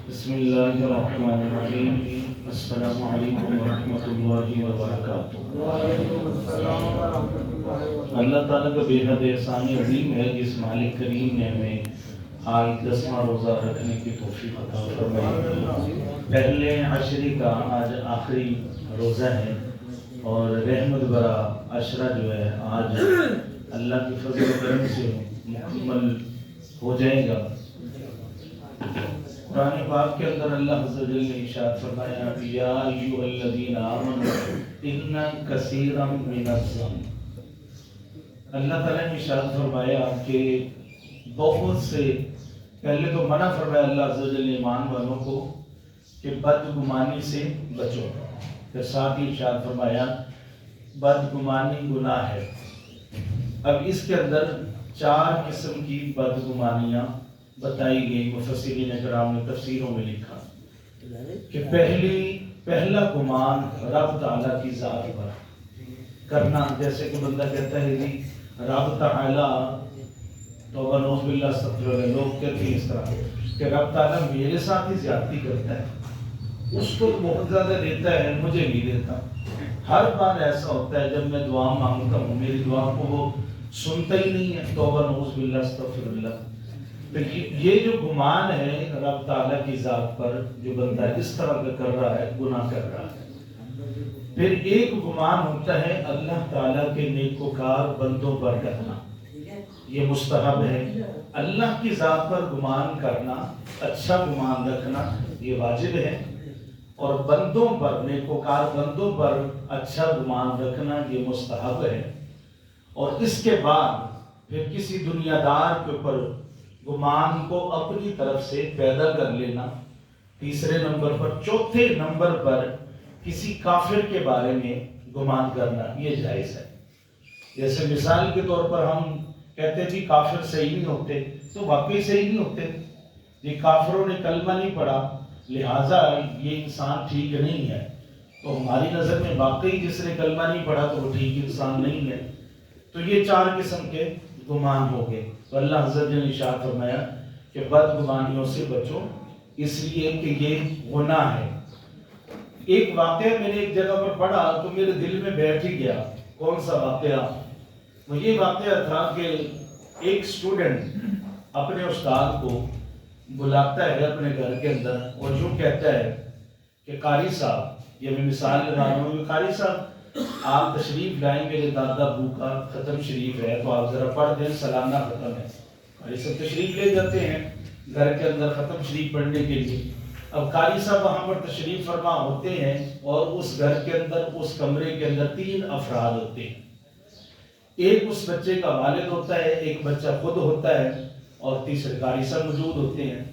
بسم اللہ الرحمن الرحیم۔ السلام علیکم ورحمۃ اللہ وبرکاتہ۔ اللہ تعالیٰ کا بے حد احسان عظیم ہے جس مالک کریم نے ہمیں آج 10واں روزہ رکھنے کی توفیق عطا فرمائی۔ پہلے عشرے کا آج آخری روزہ ہے اور رحمت برا عشرہ جو ہے آج اللہ کی فضل و کرم سے مکمل ہو جائے گا۔ قرآن پاک کے اندر اللہ عز و جل نے ارشاد فرمایا یا ایھا الذین آمنوا ان کثیرا من الظن۔ اللہ تعالیٰ نے ارشاد فرمایا کہ بہت سے، پہلے تو منع فرمایا اللہ عز و جل نے ایمان والوں کو کہ بدگمانی سے بچو، پھر ساتھ ہی ارشاد فرمایا بدگمانی گناہ ہے۔ اب اس کے اندر 4 قسم کی بدگمانیاں بتائی گئی۔ مفسرین کرام نے تفسیروں میں لکھا کہ پہلا گمان رب تعالیٰ کی ذات پر کرنا، جیسے کہ بندہ کہتا ہے جی رب تعالیٰ، توبہ نعوذ باللہ استغفر اللہ، لوگ کہتے ہیں اس طرح کہ رب تعالیٰ میرے ساتھ ہی زیادتی کرتا ہے، اس کو بہت زیادہ دیتا ہے مجھے نہیں دیتا۔ ہر بار ایسا ہوتا ہے جب میں دعا مانگتا ہوں میری دعا کو وہ سنتا ہی نہیں ہے، توبہ نعوذ باللہ استغفر اللہ۔ یہ جو گمان ہے رب تعالیٰ کی ذات پر، جو بندہ اس طرح کا کر رہا ہے گناہ کر رہا ہے۔ پھر ایک گمان ہوتا ہے اللہ تعالیٰ کے نیکوکار بندوں پر کرنا، یہ مستحب ہے۔ اللہ کی ذات پر گمان کرنا، اچھا گمان رکھنا یہ واجب ہے، اور بندوں پر، نیکوکار بندوں پر اچھا گمان رکھنا یہ مستحب ہے۔ اور اس کے بعد پھر کسی دنیا دار کے اوپر گمان کو اپنی طرف سے پیدا کر لینا تیسرے نمبر پر۔ چوتھے نمبر پر کسی کافر کے بارے میں گمان کرنا یہ جائز ہے۔ جیسے مثال کے طور پر ہم کہتے جی کافر صحیح نہیں ہوتے، تو واقعی صحیح نہیں ہوتے، یہ کافروں نے کلمہ نہیں پڑھا لہٰذا یہ انسان ٹھیک نہیں ہے، تو ہماری نظر میں واقعی جس نے کلمہ نہیں پڑھا تو وہ ٹھیک انسان نہیں ہے۔ تو یہ 4 قسم کے گمان ہو گئے۔ تو اللہ عز و جل نے ارشاد فرمایا کہ بدگمانیوں سے بچو، اس لیے کہ یہ گناہ ہے۔ ایک واقعہ میں نے ایک جگہ پر پڑھا تو میرے دل میں بیٹھ ہی گیا۔ کون سا واقعہ؟ وہ یہ واقعہ تھا کہ ایک اسٹوڈنٹ اپنے استاد کو بلاتا ہے اپنے گھر کے اندر اور یوں کہتا ہے کہ قاری صاحب، یہ میں مثال لگا رہا ہوں، قاری صاحب آپ تشریف لائیں، میرے دادا ابو کا ختم شریف ہے تو آپ ذرا پڑھ دیں، سالانہ ختم ہے۔ قاری صاحب تشریف لے جاتے ہیں گھر کے اندر ختم شریف پڑھنے کے لیے۔ اب قاری صاحب وہاں پر تشریف فرما ہوتے ہیں اور اس گھر کے اندر، اس کمرے کے اندر 3 افراد ہوتے ہیں۔ ایک اس بچے کا والد ہوتا ہے، ایک بچہ خود ہوتا ہے، اور تیسرے قاری صاحب موجود ہوتے ہیں۔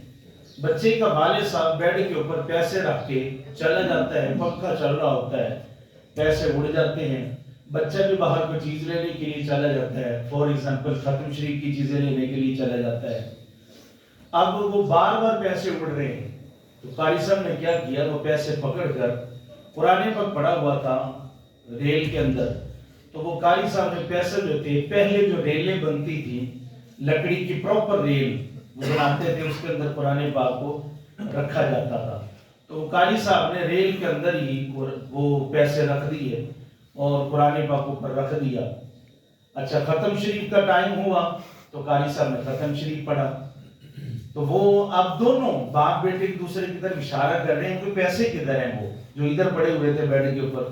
بچے کا والد صاحب بیڈ کے اوپر پیسے رکھ کے چلا جاتا ہے، پنکھا چل رہا ہوتا ہے، پیسے اڑ جاتے ہیں۔ بچہ بھی باہر کوئی چیز لینے کے لیے چلا جاتا ہے، فور ایگزامپل ختم شریف کی چیزیں لینے کے لیے چلا جاتا ہے۔ اب وہ بار بار پیسے اڑ رہے ہیں، تو قاری صاحب نے کیا کیا، وہ پیسے پکڑ کر قرآن پاک پڑا ہوا تھا ریل کے اندر، تو وہ قاری صاحب نے پیسے جو تھے، پہلے جو ریلیں بنتی تھی لکڑی کی پراپر ریل وہ بناتے تھے، اس کے اندر قرآن پاک کو رکھا جاتا تھا، تو قاری صاحب نے ریل کے اندر ہی وہ پیسے رکھ دیے اور قرآن پاک اوپر رکھ دیا۔ اچھا ختم شریف کا ٹائم ہوا تو قاری صاحب نے ختم شریف پڑھا، تو وہ اب دونوں باپ بیٹے ایک دوسرے کی طرف اشارہ کر رہے ہیں کہ پیسے کدھر ہیں، وہ جو ادھر پڑے ہوئے تھے بیڈ کے اوپر۔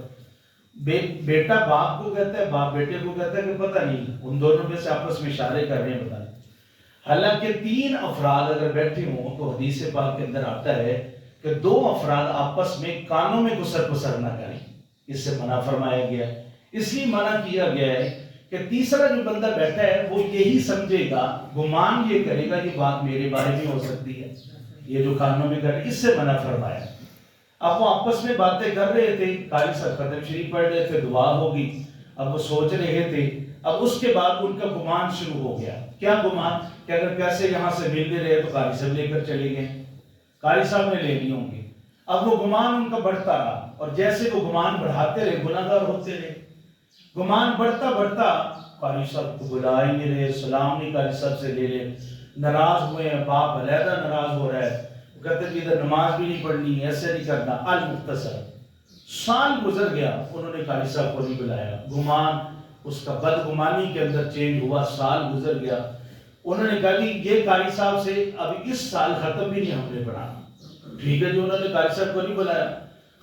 بیٹا باپ کو کہتا ہے، باپ بیٹے کو کہتا ہے کہ پتہ نہیں، ان دونوں میں سے آپس میں اشارے کر رہے ہیں پتہ نہیں۔ حالانکہ 3 افراد اگر بیٹھے ہوں تو حدیث پاک کے اندر آتا ہے کہ 2 افراد آپس میں کانوں میں گسر پسر نہ کریں، اس سے منع فرمایا گیا ہے۔ اس لیے منع کیا گیا ہے کہ تیسرا جو بندہ بیٹھا ہے وہ یہی سمجھے گا، گمان یہ کرے گا یہ بات میرے بارے میں ہو سکتی ہے، یہ جو کانوں میں کرے، اس سے منع فرمایا۔ اب وہ آپس میں باتیں کر رہے تھے، قاری صاحب ختم شریف پڑھ رہے تھے، دعا ہوگی، اب وہ سوچ رہے تھے۔ اب اس کے بعد ان کا گمان شروع ہو گیا۔ کیا گمان؟ کہ اگر پیسے یہاں سے مل نہیں رہے تو قاری صاحب لے کر چلے گئے، قاری صاحب نے لے لیے ہوں گے۔ اب وہ گمان ان کا بڑھتا رہا، اور جیسے وہ گمان بڑھاتے رہے گناہگار ہوتے رہے۔ گمان بڑھتا بڑھتا قاری صاحب کو بلا ہی نہیں رہے، سلام نہیں قاری صاحب سے لے لے، ناراض ہوئے ہیں، باپ علیحدہ ناراض ہو رہا ہے، کہتے ہیں کہ ادھر نماز بھی نہیں پڑھنی، ایسے نہیں کرنا، المختصر۔ سال گزر گیا، انہوں نے قاری صاحب کو نہیں بلایا، گمان اس کا بدگمانی کے اندر چینج ہوا، سال گزر گیا، انہوں نے کہا کہ یہ قاری صاحب سے ابھی اس سال ختم بھی نہیں ہم نے پڑھانا۔ ٹھیک ہے جی، انہوں نے قاری صاحب کو نہیں بلایا،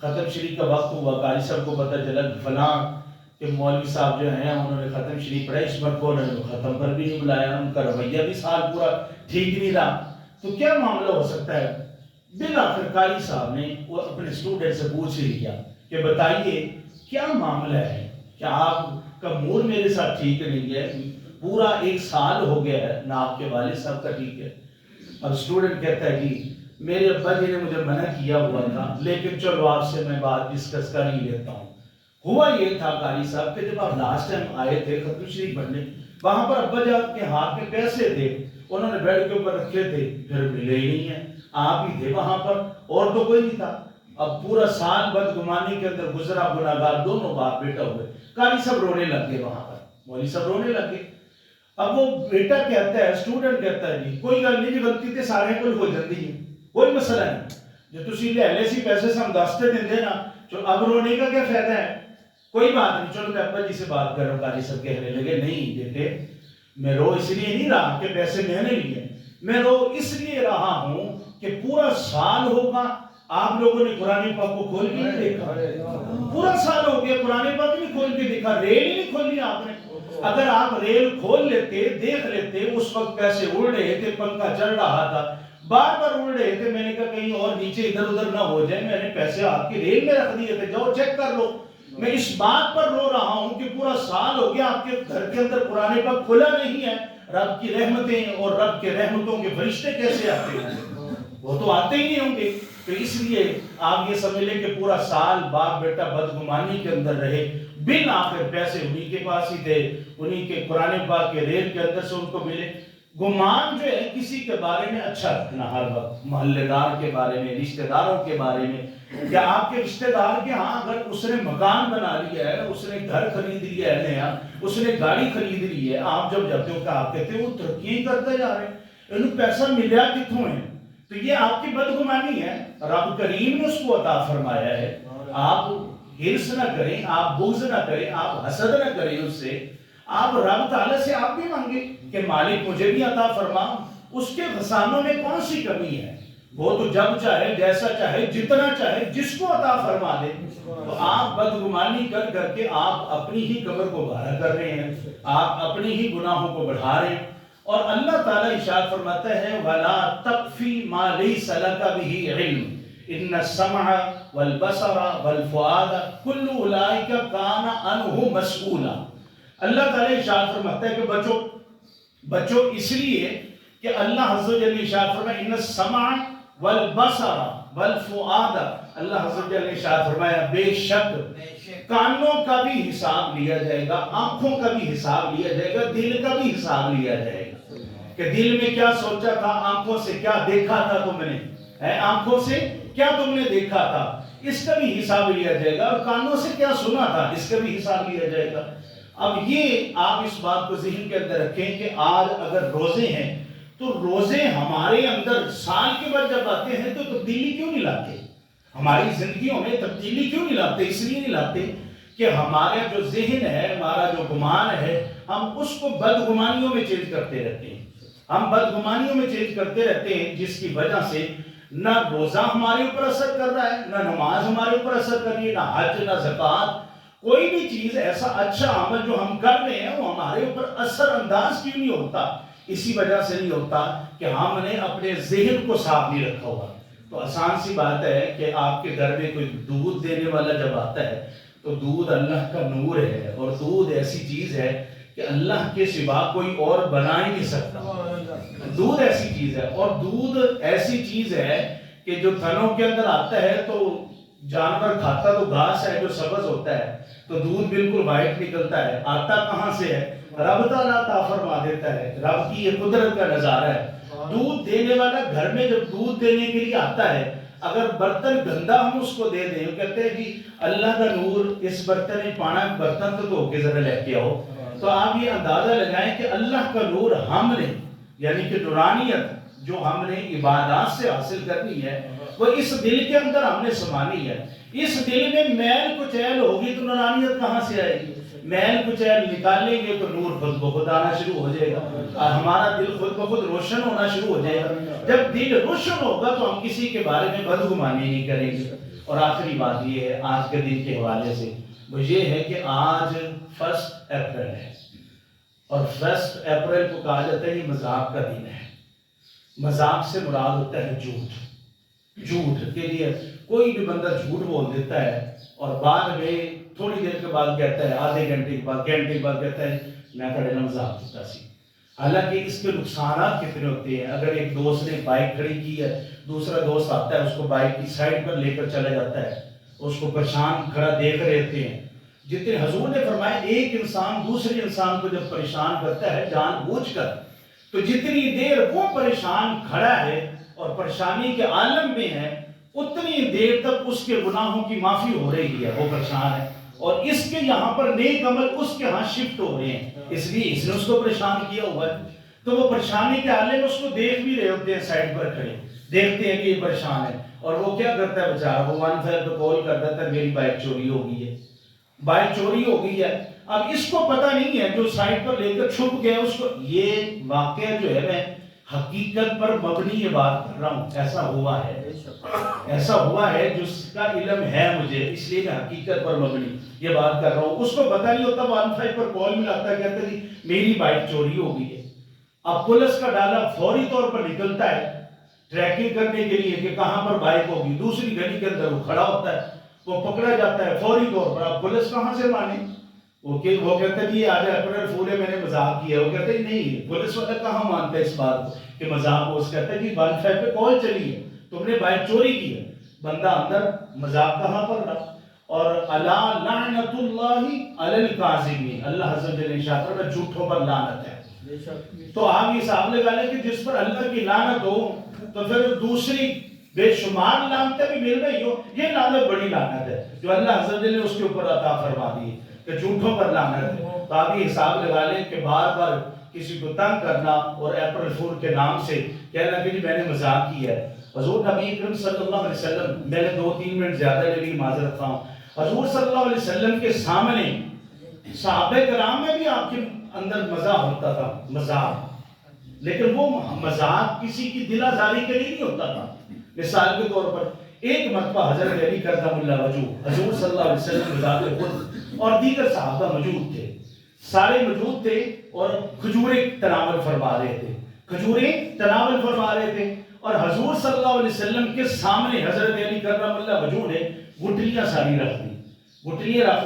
ختم شریف کا وقت ہوا، قاری صاحب کو پتہ چلا فلاں کہ مولوی صاحب جو ہیں انہوں نے ختم شریف پڑھا، اس وقت کو انہوں نے ختم پر بھی نہیں بلایا، ان کا رویہ بھی سال پورا ٹھیک نہیں رہا، تو کیا معاملہ ہو سکتا ہے؟ بالآخر قاری صاحب نے وہ اپنے اسٹوڈنٹ سے پوچھ لیا کہ بتائیے کیا معاملہ ہے، کیا آپ کا موڈ میرے ساتھ ٹھیک نہیں ہے، پورا ایک سال ہو گیا ہے نہ آپ کے والد صاحب کا ٹھیک ہے۔ اب اسٹوڈنٹ کہتا ہے کہ میرے ابا جی نے مجھے منع کیا ہوا تھا، لیکن چلو آپ سے میں بات ڈسکس کر ہی لیتا ہوں۔ ہوا یہ تھا قاری صاحب کہ جب آپ لاسٹ ٹائم آئے تھے ختم شریف پڑھنے، وہاں پر ابا جان کے ہاتھ میں پیسے تھے، انہوں نے بیڈ کے اوپر رکھے تھے، پھر ملے ہی نہیں ہیں، آپ ہی تھے وہاں پر، اور تو کوئی نہیں تھا۔ اب پورا سال بدگمانی کے اندر گزرا، گناہگار دونوں باپ بیٹا ہوئے، قاری صاحب رونے لگ گئے، وہاں پر مولوی صاحب رونے لگ گئے۔ اب وہ بیٹا کہتا ہے، اسٹوڈنٹ کہتا ہے جی کوئی گل نہیں جی، غلطی تے سارے کو ہو جاتی ہے، کوئی مسئلہ نہیں، جو تسی لے سی پیسے سے ہم دستے دیں نا، جو اب رونے کا کیا فائدہ ہے، کوئی بات نہیں، چلو میں ابا جی سے بات کر رہا ہوں۔ قاری صاحب کہنے لگے نہیں بیٹے، میں رو اس لیے نہیں رہا کہ پیسے میں نے لیے، میں رو اس لیے رہا ہوں کہ پورا سال ہوگا آپ لوگوں نے قرآن پاک کو کھول کے نہیں دیکھا، پورا سال ہو گیا قرآن پاک نہیں کھول کے دیکھا، ریل ہی نہیں کھول لیا آپ نے۔ اگر آپ ریل کھول لیتے، دیکھ لیتے، اس وقت پیسے اڑ رہے تھے، پنکھا چل رہا تھا، بار بار اڑ رہے تھے، میں نے کہا کہیں اور نیچے ادھر ادھر نہ ہو جائے، میں نے پیسے آپ کی ریل میں رکھ دیے تھے، جاؤ چیک کر لو۔ میں اس بات پر رو رہا ہوں کہ پورا سال ہو گیا آپ کے گھر کے اندر قرآن پاک کھلا نہیں ہے، رب کی رحمتیں اور رب کے رحمتوں کے فرشتے کیسے آتے ہیں؟ وہ تو آتے ہی نہیں ہوں گے۔ تو اس لیے آپ یہ سمجھ لیں کہ پورا سال باپ بیٹا بدگمانی کے اندر رہے، بالآخر پیسے انہی کے پاس ہی تھے، انہی کے قرآن پاک کے ریل کے اندر سے ان کو ملے۔ گمان جو ہے کسی کے بارے میں اچھا رکھنا، ہر وقت محلے دار کے بارے میں، رشتہ داروں کے بارے میں، یا آپ کے رشتہ دار کے ہاں اگر اس نے مکان بنا لیا ہے، اس نے گھر خرید لیا ہے نیا، اس نے گاڑی خرید لی ہے، آپ جب جاتے ہو کہ آپ کہتے ہیں وہ ترقی کرتے جا رہے ہیں، انہوں پیسہ ملیا کتوں ہے، تو یہ آپ کی بدگمانی ہے، رب کریم نے اس کو عطا فرمایا ہے۔ آپ ہرس نہ کریں، آپ بغض نہ کریں، آپ حسد نہ کریں اس سے، آپ رب تعالیٰ سے آپ بھی مانگیں کہ مالک مجھے بھی عطا فرما، اس کے خزانوں میں کون سی کمی ہے، وہ تو جب چاہے جیسا چاہے جتنا چاہے جس کو عطا فرما دے۔ تو آپ بدگمانی کر کر کے آپ اپنی ہی قبر کو بھارا کر رہے ہیں، آپ اپنی ہی گناہوں کو بڑھا رہے ہیں۔ اور اللہ تعالیٰ ارشاد فرماتا ہے وَلَا تَقْفِ مَا لَيْسَ لَكَ بِهِ عِلْمٌ إِنَّ السَّمْعَ وَالْبَصَرَ وَالْفُؤَادَ كُلُّ أُولَٰئِكَ كَانَ عَنْهُ مَسْئُولًا۔ اللہ تعالیٰ ارشاد فرماتا ہے کہ بچو اس لیے کہ اللہ عز و جل ارشاد فرمایا ان السمع والبصر والفؤاد، اللہ عز و جل ارشاد فرمایا بے شک کانوں کا بھی حساب لیا جائے گا، آنکھوں کا بھی حساب لیا جائے گا، دل کا بھی حساب لیا جائے گا، کہ دل میں کیا سوچا تھا، آنکھوں سے کیا دیکھا تھا تم نے، آنکھوں سے کیا تم نے دیکھا تھا، اس کا بھی حساب لیا جائے گا، اور کانوں سے کیا سنا تھا، اس کا بھی حساب لیا جائے گا۔ اب یہ آپ اس بات کو ذہن کے اندر رکھیں کہ آج اگر روزے ہیں تو روزے ہمارے اندر سال کے بعد جب آتے ہیں تو تبدیلی کیوں نہیں لاتے، ہماری زندگیوں میں تبدیلی کیوں نہیں لاتے؟ اس لیے نہیں لاتے کہ ہمارا جو ذہن ہے، ہمارا جو گمان ہے، ہم اس کو بدگمانیوں میں چینج کرتے رہتے ہیں، ہم بدگمانیوں میں چینج کرتے رہتے ہیں، جس کی وجہ سے نہ روزہ ہمارے اوپر اثر کر رہا ہے، نہ نماز ہمارے اوپر اثر کر رہی ہے، نہ حج، نہ زکوٰۃ، کوئی بھی چیز ایسا اچھا عمل جو ہم کر رہے ہیں وہ ہمارے اوپر اثر انداز کیوں نہیں ہوتا؟ اسی وجہ سے نہیں ہوتا کہ ہم نے اپنے ذہن کو صاف نہیں رکھا ہوا۔ تو آسان سی بات ہے کہ آپ کے گھر میں کوئی دودھ دینے والا جب آتا ہے تو دودھ اللہ کا نور ہے، اور دودھ ایسی چیز ہے کہ اللہ کے سوا کوئی اور بنا ہی نہیں سکتا۔ دودھ ایسی چیز ہے، اور دودھ ایسی چیز ہے کہ جو تھنوں کے اندر آتا ہے تو جانور کھاتا تو گھاس ہے جو سبز ہوتا ہے، تو دودھ بالکل وائٹ نکلتا ہے، آتا کہاں سے ہے؟ رب تعالیٰ عطا فرما دیتا ہے، رب کی یہ قدرت کا نظارہ ہے۔ دودھ دینے والا گھر میں جب دودھ دینے کے لیے آتا ہے، اگر برتن گندا ہم اس کو دے دیں، وہ کہتے ہیں کہ اللہ کا نور اس برتن میں پانا، برتن تو دھو کے ذرا لے کے آؤ، تو آپ یہ اندازہ لگائیں کہ اللہ کا نور ہم نے، یعنی کہ نورانیت جو ہم نے عبادات سے حاصل کرنی ہے وہ اس دل کے اندر ہم نے سمانی ہے. اس دل میں میل کچیل ہوگی تو نورانیت کہاں سے آئے گی؟ میل کچیل نکالیں گے تو نور خود بخود آنا شروع ہو جائے گا، ہمارا دل خود بخود روشن ہونا شروع ہو جائے گا. جب دل روشن ہوگا تو ہم کسی کے بارے میں بدگمانی نہیں کریں گے. اور آخری بات یہ ہے آج کے دن کے حوالے سے، وہ یہ ہے کہ آج 1 اپریل ہے، اور 1 اپریل کو کہا جاتا ہے یہ مذاق کا دن ہے. مذاق سے مراد ہوتا ہے جھوٹ کے لیے. کوئی بھی بندہ جھوٹ بول دیتا ہے اور بعد میں تھوڑی دیر کے بعد کہتا ہے، آدھے گھنٹے کے بعد کہتا ہے میں کڑے نہ مذاق کرتا سی. حالانکہ اس کے نقصانات کتنے ہوتے ہیں. اگر ایک دوست نے بائک کھڑی کی ہے، دوسرا دوست آتا ہے اس کو بائک کی سائڈ پر لے کر چلا جاتا ہے، اس کو پریشان کھڑا دیکھ رہتے ہیں. جتنے حضور نے فرمایا ایک انسان دوسرے انسان کو جب پریشان کرتا ہے جان بوجھ کر، تو جتنی دیر وہ پریشان کھڑا ہے اور پریشانی کے عالم میں ہے اتنی دیر تک اس کے گناہوں کی معافی ہو رہی ہے. وہ پریشان ہے اور اس کے یہاں پر نیک عمل اس کے ہاں شفٹ ہو رہے ہیں، اس لیے اس نے اس کو پریشان کیا ہوا ہے. تو وہ پریشانی کے عالم میں اس کو دیکھ بھی رہے ہوتے ہیں، سائڈ پر کھڑے دیکھتے ہیں کہ یہ پریشان ہے. اور وہ کیا کرتا ہے بیچارہ، وہ 15 پہ کال کر دیتا ہے میری بائک چوری ہو گئی ہے، بائک چوری ہو گئی ہے. اب اس کو پتہ نہیں ہے، جو سائڈ پر لے کر چھپ گیا اس کو. یہ واقعہ جو ہے میں حقیقت پر مبنی یہ بات کر رہا ہوں، ایسا ہوا ہے جس کا علم ہے مجھے، اس لیے میں حقیقت پر مبنی یہ بات کر رہا ہوں. اس کو پتہ نہیں ہوتا، 15 پر کال ملاتا ہے، کہتا ہے میری بائک چوری ہو گئی ہے. اب پولیس کا ڈالا فوری طور پر نکلتا ہے ٹریکنگ کرنے کے لیے کہ کہاں پر بائک ہوگی. دوسری گلی کے اندر وہ کھڑا ہوتا ہے، وہ پکڑا جاتا ہے فوری طور پر. اب پولیس کہاں سے مانے؟ وہ کہتا ہے یہ آج اپریل فول ہے، میں نے مذاق کیا. وہ کہتے ہیں نہیں، پولیس والا کہاں مانتا ہے اس بات کو کہ مذاق ہو. اس کہتا ہے 15 پہ کال چلی ہے، تم نے بائک چوری کی ہے. بندہ اندر مذاق کہاں پر رہا. اور الا لعنت اللہ علی الکاذبین، اللہ عز و جل ارشاد کرتا ہے جھوٹوں پر لعنت ہے. تو آپ یہ حساب لگا لیں کہ جس پر اللہ کی لعنت ہو تو پھر دوسری بے شمار لعنتیں بھی مل رہی ہو. یہ لعنت بڑی لعنت ہے جو اللہ عز و جل نے اس کے اوپر عطا فرما دی ہے کہ جھوٹوں پر لعنت ہے. تو آپ یہ حساب لگا لیں کہ بار بار کسی کو تنگ کرنا اور اپریل فول کے نام سے کہنا کہ میں نے مذاق کیا ہے. حضور نبی اکرم صلی اللہ علیہ وسلم، میں نے 2-3 منٹ زیادہ لے لی، معذرت خواہ. حضور صلی اللہ علیہ وسلم کے سامنے صحابہ کرام میں بھی آپ کے اندر مزاح ہوتا تھا، مذاق، لیکن وہ مذاق کسی کی دل آزاری کے لیے نہیں ہوتا تھا. مثال کے طور پر ایک مرتبہ حضرت علی کرم اللہ وجہہ، حضور صلی اللہ علیہ وسلم بذات خود اور دیگر صحابہ موجود تھے، سارے موجود تھے اور کھجوریں تناول فرما رہے تھے. اور حضور صلی اللہ علیہ وسلم کے سامنے حضرت علی کرم اللہ وجہہ نے گٹلیاں ساری رکھ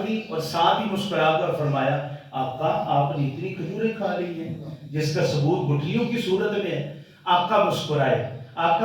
دی اور ساتھ ہی مسکرا کر فرمایا آقا آپ نے اتنی کھجوریں کھا لی ہیں، جس کا ثبوت گٹلیوں کی صورت میں ہے. آقا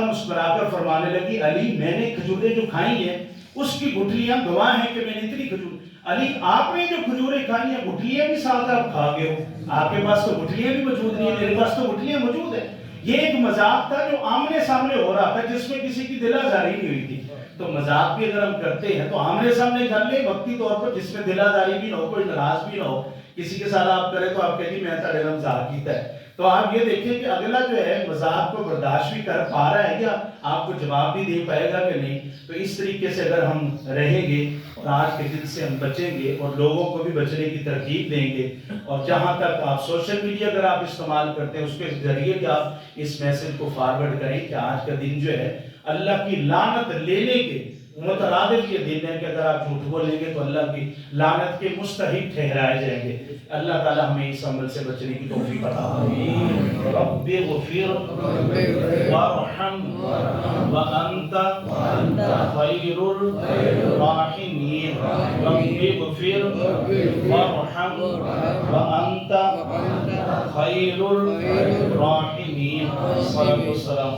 مسکرا کر فرمانے لگی علی میں نے کھجوریں جو کھائی ہیں اس کی گٹلیاں گواہ ہیں کہ میں نے اتنی کھجور. علی آپ نے جو کھجوریں کھائی ہیں گٹلیاں بھی ساتھ آپ کھا گئے ہو. آپ کے پاس تو گٹلیاں بھی موجود نہیں ہیں، میرے پاس تو گٹلیاں موجود ہیں. یہ ایک مذاق تھا جو آمنے سامنے ہو رہا تھا، جس میں کسی کی دل آزاری نہیں ہوئی تھی. تو مذاق بھی اگر ہم کرتے ہیں تو آمنے سامنے کر لیں وقتی طور پر، جس میں دل آزاری بھی نہ ہو، کوئی ناراض بھی نہ ہو. کسی کے ساتھ آپ کریں تو آپ کہیں میں تھا مذاق کیتا ہے. تو آپ یہ دیکھیں کہ اگلا جو ہے مذاق کو برداشت بھی کر پا رہا ہے یا آپ کو جواب بھی دے پائے گا کہ نہیں. تو اس طریقے سے اگر ہم رہیں گے اور آج کے دن سے ہم بچیں گے اور لوگوں کو بھی بچنے کی ترغیب دیں گے. اور جہاں تک آپ سوشل میڈیا اگر آپ استعمال کرتے ہیں اس کے ذریعے بھی آپ اس میسج کو فارورڈ کریں کہ آج کا دن جو ہے اللہ کی لعنت لینے کے مترادف یہ دن ہے کہ اگر آپ جھوٹ بولیں گے تو اللہ کی لعنت کے مستحق ٹھہرائے جائیں گے. اللہ تعالی ہمیں اس عمل سے بچنے کی توفیق عطا فرمائے. رب اغفر وارحم وانت خیر الراحمین. رب اغفر وارحم وانت خیر الراحمین. والسلام